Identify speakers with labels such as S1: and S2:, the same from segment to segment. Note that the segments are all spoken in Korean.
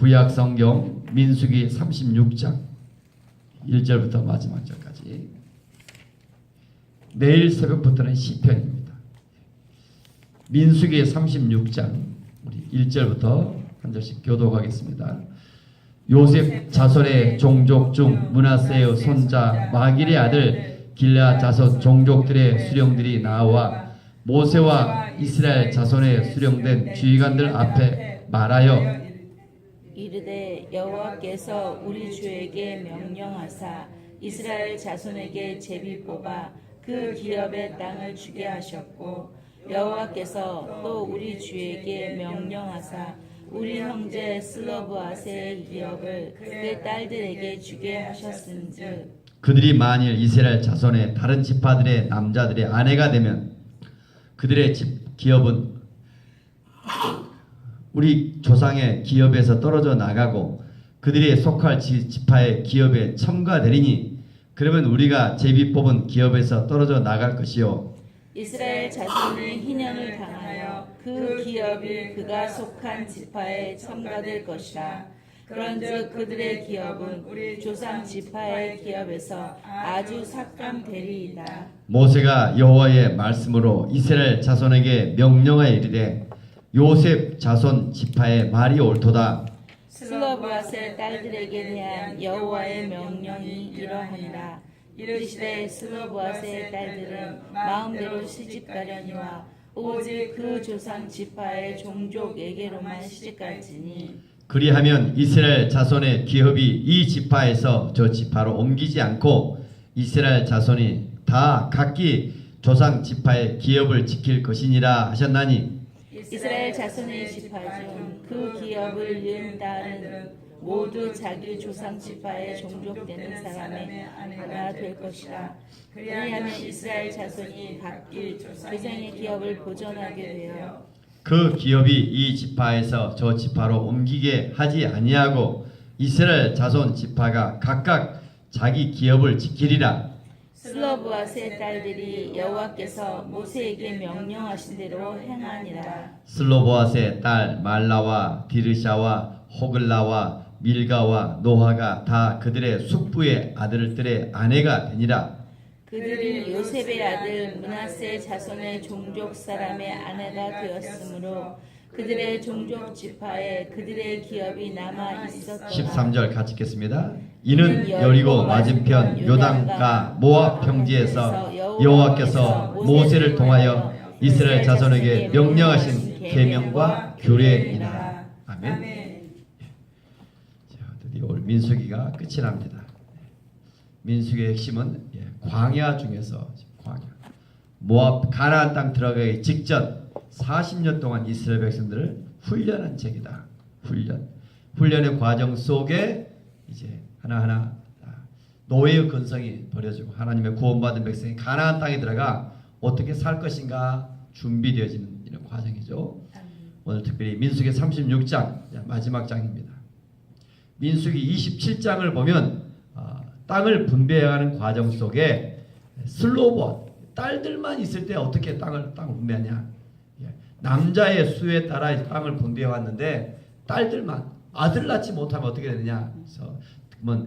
S1: 구약 성경 민수기 36장 1절부터 마지막 절까지. 내일 새벽부터는 시편입니다. 민수기 36장 우리 1절부터 한 절씩 교독하겠습니다. 요셉 자손의 종족 중 므낫세의 손자 마길의 아들 길르앗 자손 종족들의 수령들이 나와 모세와 이스라엘 자손의 수령된 주의관들 앞에 말하여
S2: 이르되 여호와께서 우리 주에게 명령하사 이스라엘 자손에게 제비 뽑아 그 기업의 땅을 주게 하셨고 여호와께서 또 우리 주에게 명령하사 우리 형제 슬로브앗의 기업을 그의 딸들에게 주게 하셨은즉
S1: 그들이 만일 이스라엘 자손의 다른 지파들의 남자들의 아내가 되면 그들의 기업은 우리 조상의 기업에서 떨어져 나가고 그들이 속할 지파의 기업에 첨가되리니 그러면 우리가 제비 뽑은 기업에서 떨어져 나갈 것이요
S2: 이스라엘 자손이 희년을 당하여 그 기업이 그가 속한 지파에 첨가될 것이라. 그런즉 그들의 기업은 우리 조상 지파의 기업에서 아주 삭감되리이다.
S1: 모세가 여호와의 말씀으로 이스라엘 자손에게 명령하여 이르되 요셉 자손 지파의 말이 옳도다.
S2: 슬로브앗의 딸들에게 대한 여호와의 명령이 이러하니라. 이르시되 슬로브앗의 딸들은 마음대로 시집가려니와 오직 그 조상 지파의 종족에게로만 시집갈지니
S1: 그리하면 이스라엘 자손의 기업이 이 지파에서 저 지파로 옮기지 않고 이스라엘 자손이 다 각기 조상 지파의 기업을 지킬 것이니라 하셨나니
S2: 이스라엘 자손의 지파 중 그 기업을 이은 딸은 모두 자기 조상 지파에 종족되는 사람의 아내가 될 것이라. 그리하면 이스라엘 자손이 각기 조상의 기업을 보존하게 되어
S1: 그 기업이 이 지파에서 저 지파로 옮기게 하지 아니하고 이스라엘 자손 지파가 각각 자기 기업을 지키리라.
S2: 슬로브앗의 딸들이 여호와께서 모세에게 명령하신 대로 행하니라.
S1: 슬로보앗의 딸 말라와 디르샤와 호글라와 밀가와 노하가 다 그들의 숙부의 아들들의 아내가 되니라.
S2: 그들이 요셉의 아들 므낫세 자손의 종족 사람의 아내가 되었으므로 그들의 종족 지파에 그들의 기업이 남아 있었더라.
S1: 13절 같이 읽겠습니다. 이는 여리고 맞은편 요단가 모압 평지에서 여호와께서 모세를 통하여 이스라엘 자손에게 명령하신 계명과 규례이라. 아멘. 자, 드디어 오늘 민수기가 끝이 납니다. 민수기의 핵심은 광야 중에서 광야 모압 가나안 땅 들어가기 직전 40년 동안 이스라엘 백성들을 훈련한 책이다. 훈련의 과정 속에 이제 하나하나 노예의 근성이 버려지고 하나님의 구원받은 백성이 가나안 땅에 들어가 어떻게 살 것인가 준비되어지는 이런 과정이죠. 오늘 특별히 민수기 36장 마지막 장입니다. 민수기 27장을 보면 땅을 분배하는 과정 속에 슬로봇 딸들만 있을 때 어떻게 땅을 분배하냐. 남자의 수에 따라 땅을 분배해 왔는데 딸들만 아들 낳지 못하면 어떻게 되느냐. 그래서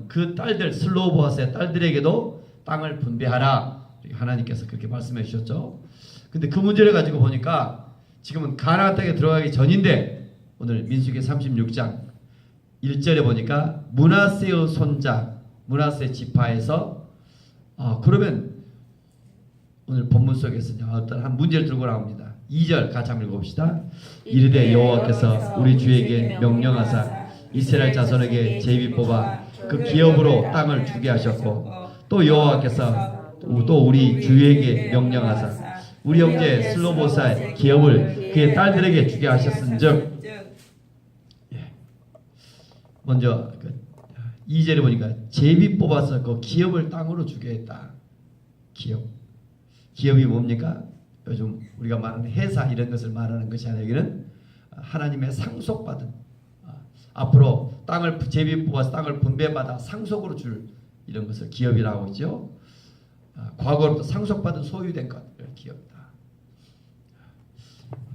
S1: 그 딸들 슬로보앗의 딸들에게도 땅을 분배하라. 하나님께서 그렇게 말씀해 주셨죠. 근데 그 문제를 가지고 보니까 지금은 가나안 땅에 들어가기 전인데 오늘 민수기 36장 1절에 보니까 므낫세의 손자 므낫세 지파에서 그러면 오늘 본문 속에서 어떤 한 문제를 들고 나옵니다. 2절 같이 한번 읽어봅시다. 이르되 여호와께서 우리 주에게 명령하사 이스라엘 자손에게 제비 뽑아 그 기업으로 땅을 주게 하셨고 또 여호와께서 또 우리 주에게 명령하사 우리 형제 슬로보사의 기업을 그의 딸들에게 주게 하셨은즉 먼저 2절에 보니까 제비 뽑아서 그 기업을 땅으로 주게 했다. 기업이 뭡니까? 요즘 우리가 말하는 회사 이런 것을 말하는 것이 아니라 여기는 하나님의 상속받은 앞으로 땅을 제비 뽑아서 땅을 분배받아 상속으로 줄 이런 것을 기업이라고 하죠. 과거로부터 상속받은 소유된 것 기업이다.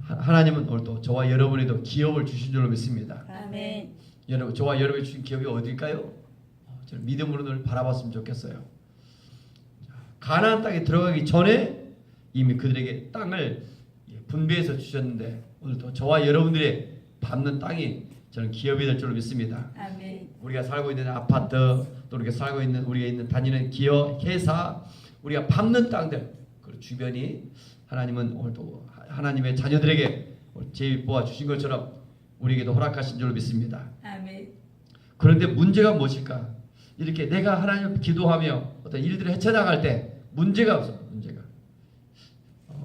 S1: 하나님은 오늘도 저와 여러분에도 기업을 주신 줄로 믿습니다.
S2: 아멘.
S1: 여러분, 저와 여러분이 주신 기업이 어딜까요? 저는 믿음으로 늘 바라봤으면 좋겠어요. 가나안 땅에 들어가기 전에 이미 그들에게 땅을 분배해서 주셨는데 오늘도 저와 여러분들의 밟는 땅이 저는 기업이 될 줄로 믿습니다.
S2: 아멘.
S1: 우리가 살고 있는 아파트, 또 우리가 살고 있는 우리가 있는 다니는 기업, 회사, 우리가 밟는 땅들 그 주변이 하나님은 오늘도 하나님의 자녀들에게 제보아 주신 것처럼 우리에게도 허락하신 줄로 믿습니다.
S2: 아멘.
S1: 그런데 문제가 무엇일까? 이렇게 내가 하나님 기도하며 어떤 일들을 헤쳐나갈 때 문제가 없어. 문제가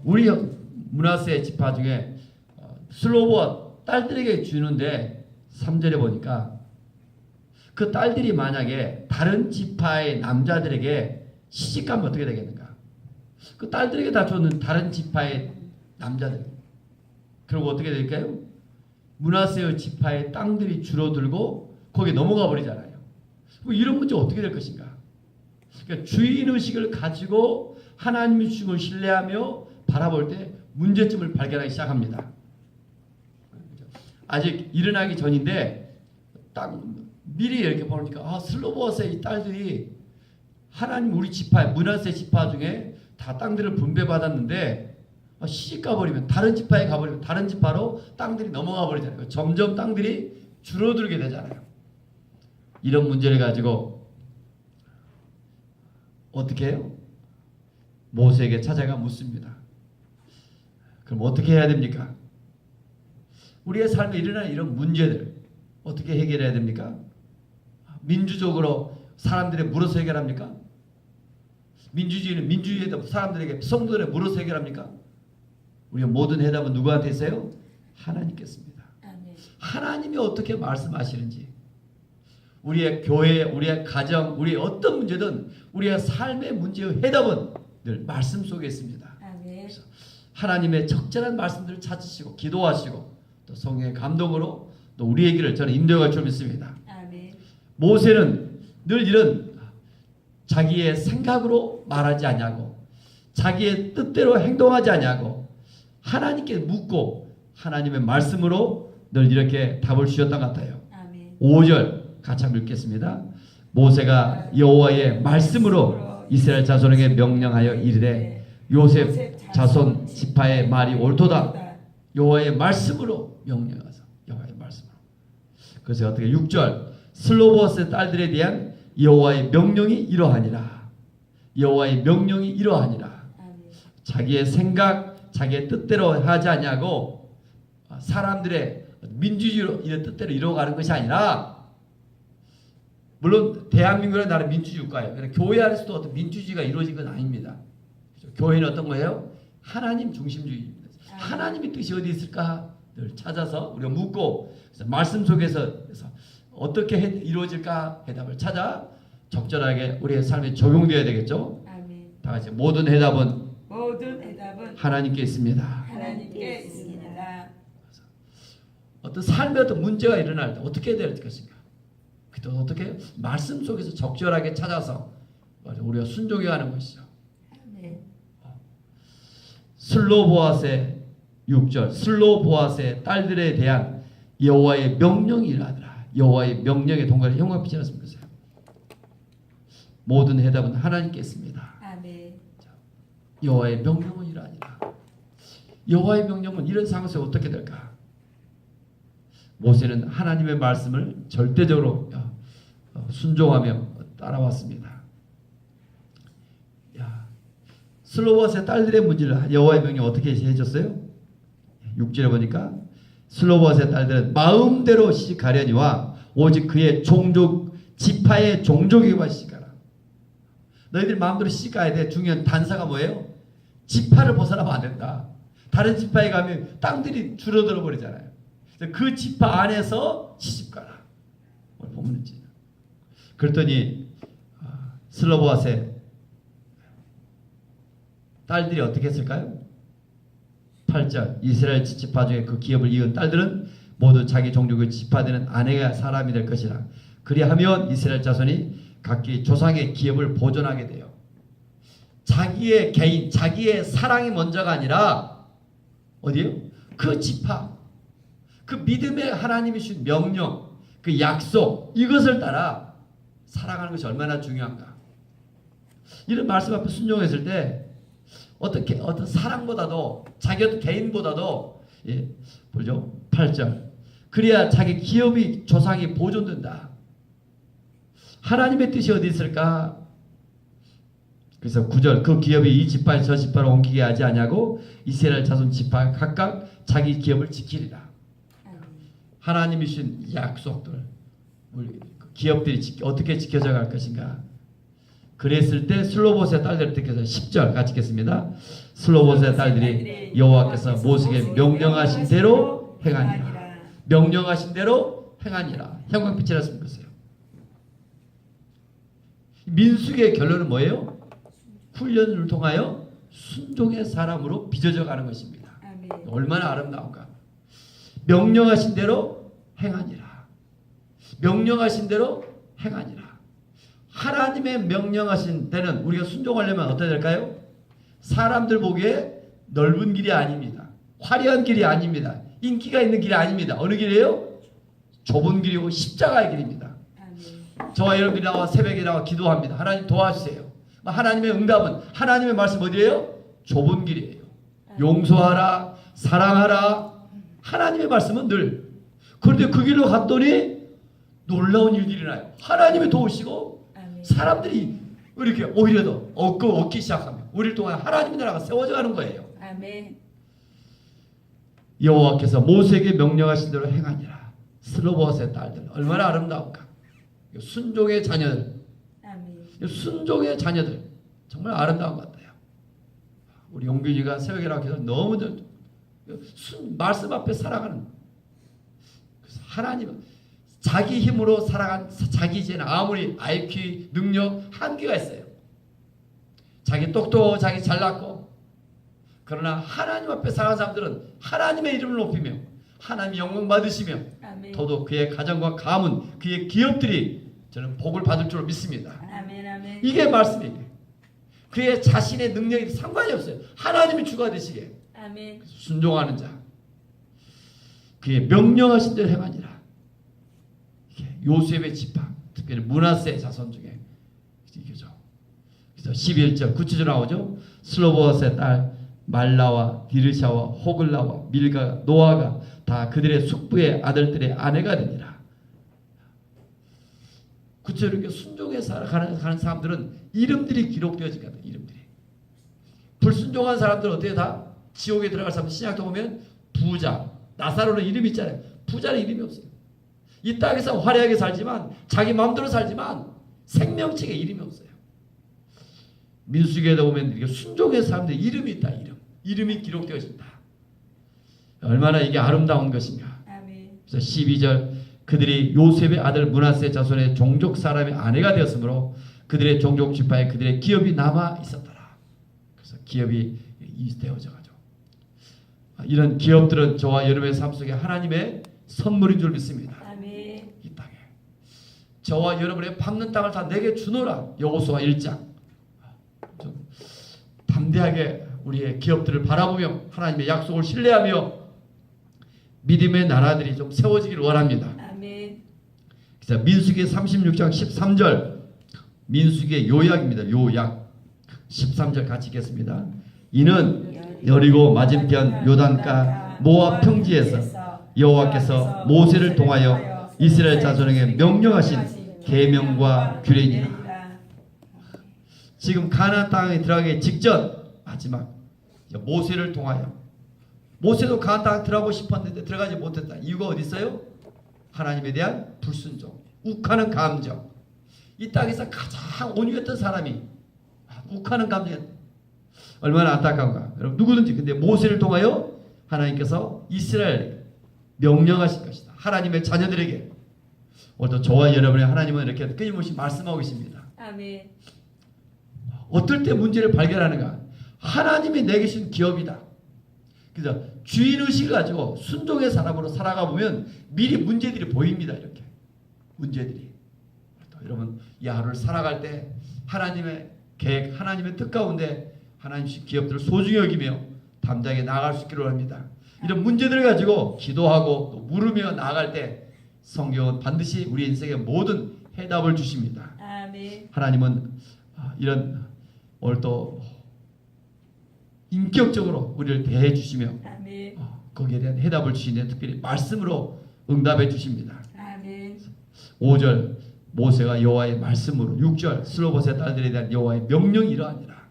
S1: 우리 므낫세 지파 중에 슬로보와 딸들에게 주는데 3절에 보니까 그 딸들이 만약에 다른 지파의 남자들에게 시집가면 어떻게 되겠는가? 그 딸들에게 다 줬는 다른 지파의 남자들. 그리고 어떻게 될까요? 므낫세 지파의 땅들이 줄어들고 거기에 넘어가 버리잖아요. 이런 문제 어떻게 될 것인가? 그러니까 주인 의식을 가지고 하나님의 주신 걸 신뢰하며 바라볼 때 문제점을 발견하기 시작합니다. 아직 일어나기 전인데 딱 미리 이렇게 보니까 슬로보아스의 이 딸들이 하나님 우리 지파 므낫세 지파 중에 다 땅들을 분배받았는데 시집 가버리면 다른 지파에 가버리면 다른 지파로 땅들이 넘어가 버리잖아요. 점점 땅들이 줄어들게 되잖아요. 이런 문제를 가지고 어떻게 해요? 모세에게 찾아가 묻습니다. 그럼 어떻게 해야 됩니까? 우리의 삶에 일어나는 이런 문제들 어떻게 해결해야 됩니까? 민주적으로 사람들에 물어서 해결합니까? 민주주의는 민주주의에다 사람들에게 성도들에 물어서 해결합니까? 우리의 모든 해답은 누구한테 있어요? 하나님께 있습니다. 하나님이 어떻게 말씀하시는지 우리의 교회, 우리의 가정, 우리의 어떤 문제든 우리의 삶의 문제의 해답은 늘 말씀 속에 있습니다. 그래서 하나님의 적절한 말씀들을 찾으시고 기도하시고 또 성령의 감동으로 또 우리의 길을 저는 인도할 줄 믿습니다. 모세는 늘 이런 자기의 생각으로 말하지 않냐고 자기의 뜻대로 행동하지 않냐고 하나님께 묻고 하나님의 말씀으로 늘 이렇게 답을 주셨던 것 같아요. 5절 같이 한번 읽겠습니다. 모세가 여호와의 말씀으로 이스라엘 자손에게 명령하여 이르되 요셉 자손 지파의 말이 옳도다. 여호와의 말씀으로 명령하사 여호와의 말씀으로. 그래서 어떻게 6절 슬로보아스의 딸들에 대한 여호와의 명령이 이러하니라. 여호와의 명령이 이러하니라. 자기의 생각, 자기의 뜻대로 하지 않냐고 사람들의 민주주의로 이런 뜻대로 이루어가는 것이 아니라 물론 대한민국은 나라 민주주의 국가예요. 그러나 교회 안에서도 어떤 민주주의가 이루어진 건 아닙니다. 교회는 어떤 거예요? 하나님 중심주의입니다. 하나님의 뜻이 어디 있을까? 늘 찾아서 우리가 묻고 말씀 속에서 어떻게 이루어질까? 해답을 찾아 적절하게 우리의 삶에 적용되어야 되겠죠. 다 같이 모든 해답은 하나님께 있습니다.
S2: 하나님께 있습니다.
S1: 어떤 삶에 어떤 문제가 일어날 때 어떻게 해야 될 것인가? 그때 어떻게 해요? 말씀 속에서 적절하게 찾아서 우리가 순종해가는 것이죠. 슬로보아스의 6절 슬로보아스의 딸들에 대한 여호와의 명령이 일어나더라. 여호와의 명령에 동거를 영광 빛이 났습니다. 모든 해답은 하나님께 있습니다. 여호와의 명령은 이러하니라. 여호와의 명령은 이런 상황에서 어떻게 될까? 모세는 하나님의 말씀을 절대적으로 순종하며 따라왔습니다. 슬로보아스의 딸들의 문제를 여호와의 명령 어떻게 해줬어요? 6절에 보니까 슬로보아스의 딸들은 마음대로 시집가려니와 오직 그의 종족 지파의 종족에게만 시집가라. 너희들 마음대로 시집가야 돼. 중요한 단서가 뭐예요? 지파를 벗어나면 안 된다. 다른 지파에 가면 땅들이 줄어들어 버리잖아요. 그 지파 안에서 시집가라. 오늘 본문이지. 그랬더니 슬로보아스의 딸들이 어떻게 했을까요? 8절 이스라엘 지파 중에 그 기업을 이은 딸들은 모두 자기 종족의 지파되는 아내가 사람이 될 것이라. 그리하면 이스라엘 자손이 각기 조상의 기업을 보존하게 돼요. 자기의 개인, 자기의 사랑이 먼저가 아니라 어디요? 그 지파, 그 믿음의 하나님이 주신 명령, 그 약속 이것을 따라 살아가는 것이 얼마나 중요한가. 이런 말씀 앞에 순종했을 때 어떤 사랑보다도 자기 어떤 개인보다도 보죠. 8절 그래야 자기 기업이 조상이 보존된다. 하나님의 뜻이 어디 있을까? 그래서 9절 그 기업이 이 지파에 저 지파로 옮기게 하지 아니하고 이스라엘 자손 지파 각각 자기 기업을 지키리라. 하나님이 주신 약속들 우리 기업들이 어떻게 지켜져 갈 것인가. 그랬을 때 슬로봇의 딸들을 택해서 10절 같이 읽겠습니다. 슬로봇의 딸들이 여호와께서 모세에게 명령하신 대로 행하니라. 명령하신 대로 행하니라. 형광빛이라 쓰는 것이에요. 민수기의 결론은 뭐예요? 훈련을 통하여 순종의 사람으로 빚어져 가는 것입니다. 얼마나 아름다운가. 명령하신 대로 행하니라. 명령하신 대로 행하니라. 하나님의 명령하신 때는 우리가 순종하려면 어떻게 될까요? 사람들 보기에 넓은 길이 아닙니다. 화려한 길이 아닙니다. 인기가 있는 길이 아닙니다. 어느 길이에요? 좁은 길이고 십자가의 길입니다. 저와 여러분들이 나와 새벽에 나와 기도합니다. 하나님 도와주세요. 하나님의 응답은 하나님의 말씀 어디예요? 좁은 길이에요. 용서하라, 사랑하라. 하나님의 말씀은 늘. 그런데 그 길로 갔더니 놀라운 일들이 나요. 하나님이 도우시고 사람들이 이렇게 오히려 더 얻기 시작하면 우리를 통하여 하나님의 나라가 세워져 가는 거예요.
S2: 아멘.
S1: 여호와께서 모세에게 명령하신 대로 행하니라. 슬로봇의 딸들 얼마나 아름다운가. 순종의 자녀들. 아멘. 순종의 자녀들 정말 아름다운 것 같아요. 우리 용균이가 새벽이라고 해서 너무 말씀 앞에 살아가는. 그래서 하나님은 자기 힘으로 살아간 자기 죄는 아무리 IQ, 능력 한계가 있어요. 자기 똑똑, 자기 잘났고 그러나 하나님 앞에 살아간 사람들은 하나님의 이름을 높이며 하나님의 영광 받으시며 아멘. 더더욱 그의 가정과 가문, 그의 기업들이 저는 복을 받을 줄 믿습니다.
S2: 아멘, 아멘.
S1: 이게 말씀이에요. 그의 자신의 능력이 상관이 없어요. 하나님이 주가 되시게.
S2: 아멘.
S1: 순종하는 자. 그의 명령하신 대로 행하니라. 요셉의 지파, 특별히 므낫세 자손 중에 이거죠. 그래서 11절 구체적으로 나오죠. 슬로봇의 딸 말라와 디르샤와 호글라와 밀가 노아가 다 그들의 숙부의 아들들의 아내가 되니라. 구체적으로 이렇게 순종해 살아가는 사람들은 이름들이 기록되어진 거다. 이름들이. 불순종한 사람들은 어떻게 다 지옥에 들어갈 사람 신약도 보면 부자, 나사로는 이름이 있잖아요. 부자는 이름이 없어요. 이 땅에서 화려하게 살지만 자기 마음대로 살지만 생명책에 이름이 없어요. 민수기에도 보면 이렇게 순종의 사람들 이름이 있다. 이름이 기록되어진다. 얼마나 이게 아름다운 것인가. 아멘. 그래서 12절 그들이 요셉의 아들 므낫세 자손의 종족 사람의 아내가 되었으므로 그들의 종족 지파에 그들의 기업이 남아 있었더라. 그래서 기업이 되어져 가죠. 이런 기업들은 저와 여러분의 삶 속에 하나님의 선물인 줄 믿습니다. 이 땅에 저와 여러분의 밟는 땅을 다 내게 주노라. 여호수아 1장. 좀 담대하게 우리의 기업들을 바라보며 하나님의 약속을 신뢰하며 믿음의 나라들이 좀 세워지기를 원합니다. 아멘. 그래서 민수기 36장 13절 민수기의 요약입니다. 요약 13절 같이 읽겠습니다. 이는 여리고 맞은편 요단가 모압 평지에서 여호와께서 모세를 통하여 이스라엘 자손에게 명령하신 계명과 규례니라. 지금 가나안 땅에 들어가기 직전 마지막 모세를 통하여 모세도 가나안 땅에 들어가고 싶었는데 들어가지 못했다. 이유가 어디 있어요? 하나님에 대한 불순종, 욱하는 감정. 이 땅에서 가장 온유했던 사람이 욱하는 감정이 얼마나 안타까운가. 여러분 누구든지 근데 모세를 통하여 하나님께서 이스라엘에게 명령하신 것이다. 하나님의 자녀들에게. 오늘도 저와 여러분의 하나님은 이렇게 끊임없이 말씀하고 계십니다.
S2: 아멘.
S1: 어떨 때 문제를 발견하는가? 하나님이 내게 주신 기업이다. 그래서 주인의식을 가지고 순종의 사람으로 살아가 보면 미리 문제들이 보입니다. 이렇게 문제들이. 또 여러분 이 하루를 살아갈 때 하나님의 계획, 하나님의 뜻 가운데 하나님 주신 기업들을 소중히 여기며 담대하게 나아갈 수 있기를 합니다. 이런 문제들을 가지고 기도하고 또 물으며 나아갈 때 성경은 반드시 우리 인생의 모든 해답을 주십니다.
S2: 아멘.
S1: 하나님은 이런 오늘 또 인격적으로 우리를 대해 주시며
S2: 아멘.
S1: 거기에 대한 해답을 주시는데 특별히 말씀으로 응답해 주십니다.
S2: 아멘.
S1: 5절 모세가 여호와의 말씀으로, 6절 슬로봇의 딸들에 대한 여호와의 명령이 이러하니라.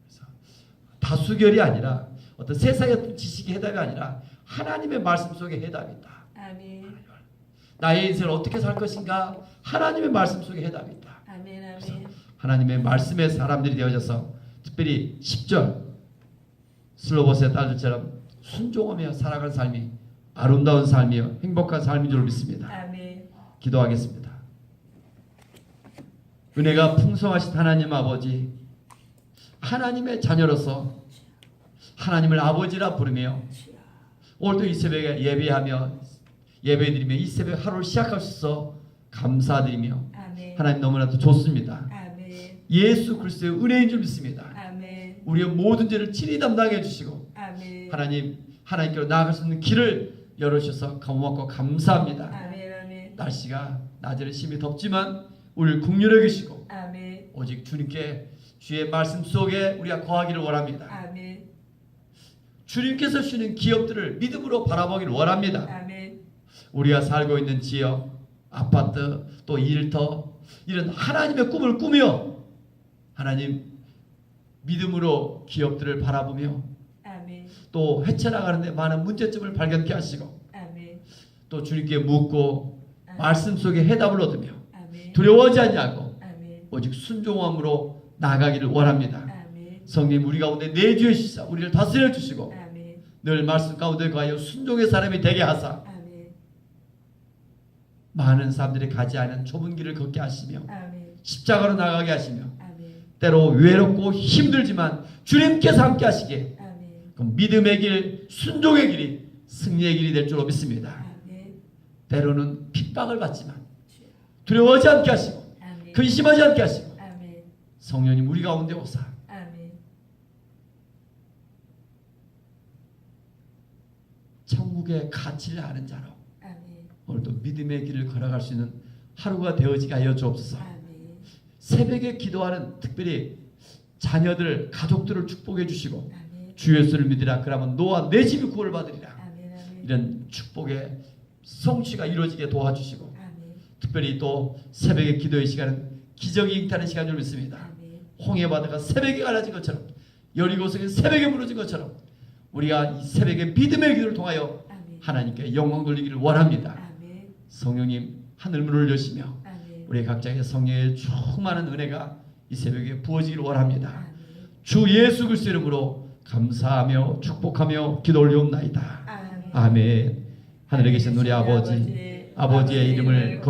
S1: 그래서 다수결이 아니라 어떤 세상의 어떤 지식의 해답이 아니라 하나님의 말씀 속에 해답이 있다.
S2: 아멘.
S1: 나의 인생을 어떻게 살 것인가? 하나님의 말씀 속에 해답이 있다.
S2: 아멘. 아멘.
S1: 하나님의 말씀의 사람들이 되어져서 특별히 10절 슬로봇의 딸들처럼 순종하며 살아가는 삶이 아름다운 삶이요 행복한 삶인 줄 믿습니다.
S2: 아멘.
S1: 기도하겠습니다. 은혜가 풍성하신 하나님 아버지, 하나님의 자녀로서 하나님을 아버지라 부르며 오늘도 이 새벽에 예배드리며 이 새벽 하루를 시작할 수 있어 감사드리며
S2: 아멘.
S1: 하나님 너무나도 좋습니다.
S2: 아멘.
S1: 예수 그리스도의 은혜인 줄 믿습니다.
S2: 아멘.
S1: 우리의 모든 죄를 친히 담당해 주시고
S2: 아멘.
S1: 하나님께로 나아갈 수 있는 길을 열어주셔서 고맙고 감사합니다.
S2: 아멘. 아멘.
S1: 날씨가 낮에는 심히 덥지만 우리를 긍휼히 여기시고
S2: 아멘.
S1: 오직 주님께 주의 말씀 속에 우리가 거하기를 원합니다.
S2: 아멘.
S1: 주님께서 주시는 기업들을 믿음으로 바라보기를 원합니다.
S2: 아멘.
S1: 우리가 살고 있는 지역, 아파트, 또 일터 이런 하나님의 꿈을 꾸며 하나님 믿음으로 기업들을 바라보며
S2: 아멘.
S1: 또 헤쳐나가는데 많은 문제점을 발견케 하시고
S2: 아멘.
S1: 또 주님께 묻고 말씀 속에 해답을 얻으며
S2: 아멘.
S1: 두려워하지 아니하고
S2: 아멘.
S1: 오직 순종함으로 나아가기를 원합니다.
S2: 아멘.
S1: 성님 우리 가운데 내주해 주시사 우리를 다스려 주시고
S2: 아멘.
S1: 늘 말씀 가운데 거하여 순종의 사람이 되게 하사
S2: 아멘.
S1: 많은 사람들이 가지 않은 좁은 길을 걷게 하시며
S2: 아멘.
S1: 십자가로 나가게 하시며
S2: 아멘.
S1: 때로 외롭고 힘들지만 주님께서 함께 하시기에
S2: 아멘.
S1: 그 믿음의 길, 순종의 길이 승리의 길이 될 줄로 믿습니다.
S2: 아멘.
S1: 때로는 핍박을 받지만 두려워하지 않게 하시고
S2: 아멘.
S1: 근심하지 않게 하시고
S2: 아멘.
S1: 성령님 우리 가운데 오사
S2: 아멘.
S1: 천국의 가치를 아는 자로
S2: 아멘.
S1: 오늘도 믿음의 길을 걸어갈 수 있는 하루가 되어지게 하여 주옵소서.
S2: 아멘.
S1: 새벽에 기도하는 특별히 자녀들, 가족들을 축복해 주시고
S2: 아멘.
S1: 주 예수를 믿으라 그러면 너와 내 집이 구원을 받으리라.
S2: 아멘. 아멘.
S1: 이런 축복의 성취가 이루어지게 도와주시고
S2: 아멘.
S1: 특별히 또 새벽의 기도의 시간은 기적이 잉타는 시간을 믿습니다.
S2: 아멘.
S1: 홍해바다가 새벽에 갈라진 것처럼 여리고성이 새벽에 무너진 것처럼 우리가 이 새벽의 믿음의 기도를 통하여
S2: 아멘.
S1: 하나님께 영광 돌리기를 원합니다.
S2: 아멘.
S1: 성령님 하늘문을 여시며
S2: 아멘.
S1: 우리 각자의 성령의 충만한 은혜가 이 새벽에 부어지기를 원합니다.
S2: 아멘.
S1: 주 예수 그리스도 이름으로 감사하며 축복하며 기도 올리옵나이다.
S2: 아멘.
S1: 아멘. 하늘에 계신 우리 아버지의 이름을